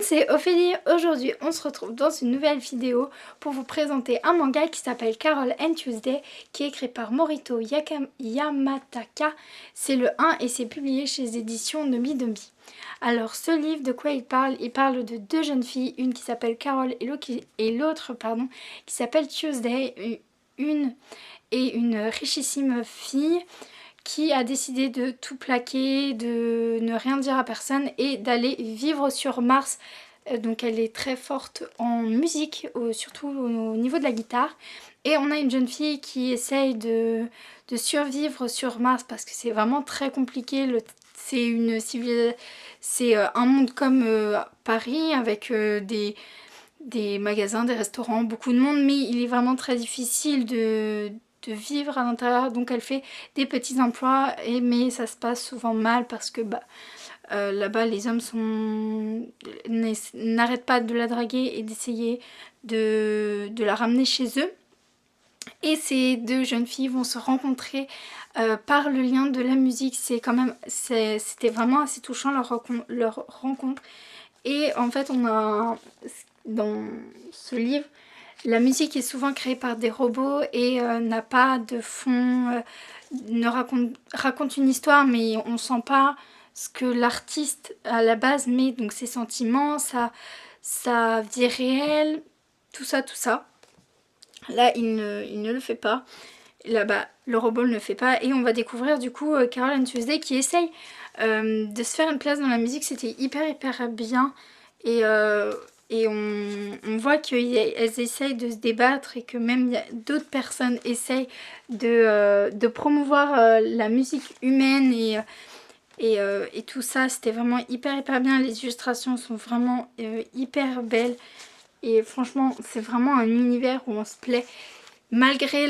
C'est Ophélie. Aujourd'hui on se retrouve dans une nouvelle vidéo pour vous présenter un manga qui s'appelle Carol and Tuesday, qui est écrit par Morito Yamataka. C'est le 1 et c'est publié chez les éditions Nomi. Alors ce livre, de quoi il parle? Il parle de deux jeunes filles, une qui s'appelle Carol et l'autre qui s'appelle Tuesday. Une richissime fille qui a décidé de tout plaquer, de ne rien dire à personne et d'aller vivre sur Mars. Donc elle est très forte en musique, surtout au niveau de la guitare. Et on a une jeune fille qui essaye de survivre sur Mars parce que c'est vraiment très compliqué. C'est un monde comme Paris avec des magasins, des restaurants, beaucoup de monde, mais il est vraiment très difficile de vivre à l'intérieur. Donc elle fait des petits emplois, mais ça se passe souvent mal parce que là-bas les hommes n'arrêtent pas de la draguer et d'essayer de la ramener chez eux. Et ces deux jeunes filles vont se rencontrer par le lien de la musique. C'était vraiment assez touchant leur rencontre. Et en fait on a dans ce livre, la musique est souvent créée par des robots et n'a pas de fond, raconte une histoire, mais on sent pas ce que l'artiste à la base met, donc ses sentiments, sa vie réelle, tout ça. Là, il ne le fait pas. Là-bas, le robot ne le fait pas. Et on va découvrir du coup Carol and Tuesday qui essaye de se faire une place dans la musique. C'était hyper bien. Et on voit qu'elles essayent de se débattre et que même d'autres personnes essayent de promouvoir la musique humaine et tout ça. C'était vraiment hyper bien. Les illustrations sont vraiment hyper belles. Et franchement, c'est vraiment un univers où on se plaît. Malgré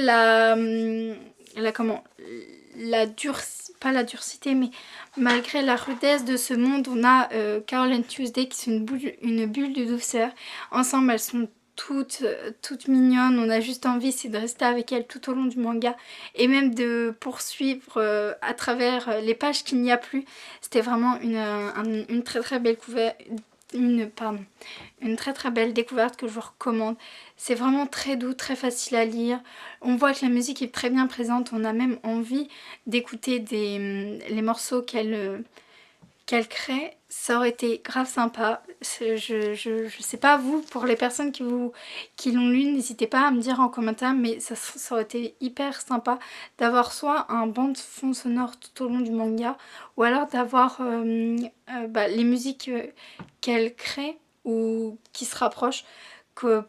pas la durcité, mais malgré la rudesse de ce monde, on a Carol and Tuesday qui sont une bulle de douceur. Ensemble, elles sont toutes mignonnes. On a juste envie, c'est de rester avec elles tout au long du manga et même de poursuivre à travers les pages qu'il n'y a plus. C'était vraiment une très belle une très belle découverte que je vous recommande. C'est vraiment très doux, très facile à lire. On voit que la musique est très bien présente. On a même envie d'écouter les morceaux qu'elle crée. Ça aurait été grave sympa. Je sais pas vous, pour les personnes qui l'ont lu, n'hésitez pas à me dire en commentaire, mais ça aurait été hyper sympa d'avoir soit un bande son sonore tout au long du manga, ou alors d'avoir les musiques qu'elle crée ou qui se rapprochent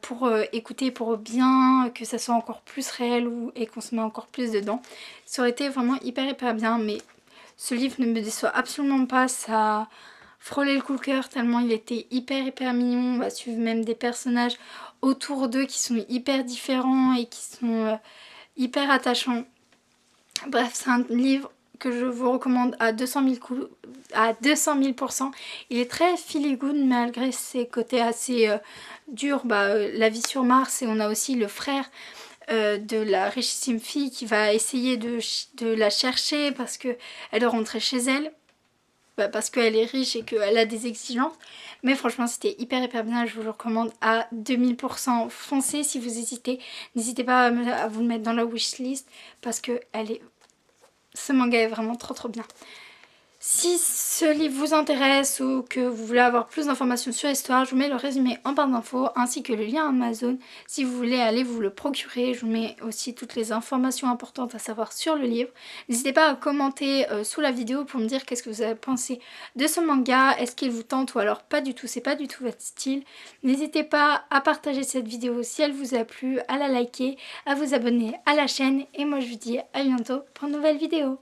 pour écouter, pour bien que ça soit encore plus réel et qu'on se met encore plus dedans. Ça aurait été vraiment hyper bien, mais ce livre ne me déçoit absolument pas. Ça frôlait le coup de cœur tellement il était hyper mignon. On va suivre même des personnages autour d'eux qui sont hyper différents et qui sont hyper attachants. Bref, c'est un livre que je vous recommande à 200 000%. Il est très feel good malgré ses côtés assez durs. La vie sur Mars, et on a aussi le frère de la richissime fille qui va essayer de la chercher parce qu'elle doit rentrer chez elle. Parce qu'elle est riche et qu'elle a des exigences. Mais franchement, c'était hyper bien. Je vous le recommande à 2000%. Foncez si vous hésitez. N'hésitez pas à vous le mettre dans la wishlist parce que ce manga est vraiment trop bien. Si ce livre vous intéresse ou que vous voulez avoir plus d'informations sur l'histoire, je vous mets le résumé en barre d'infos ainsi que le lien Amazon. Si vous voulez aller vous le procurer, je vous mets aussi toutes les informations importantes à savoir sur le livre. N'hésitez pas à commenter sous la vidéo pour me dire qu'est-ce que vous avez pensé de ce manga. Est-ce qu'il vous tente ou alors pas du tout, c'est pas du tout votre style. N'hésitez pas à partager cette vidéo si elle vous a plu, à la liker, à vous abonner à la chaîne. Et moi je vous dis à bientôt pour une nouvelle vidéo.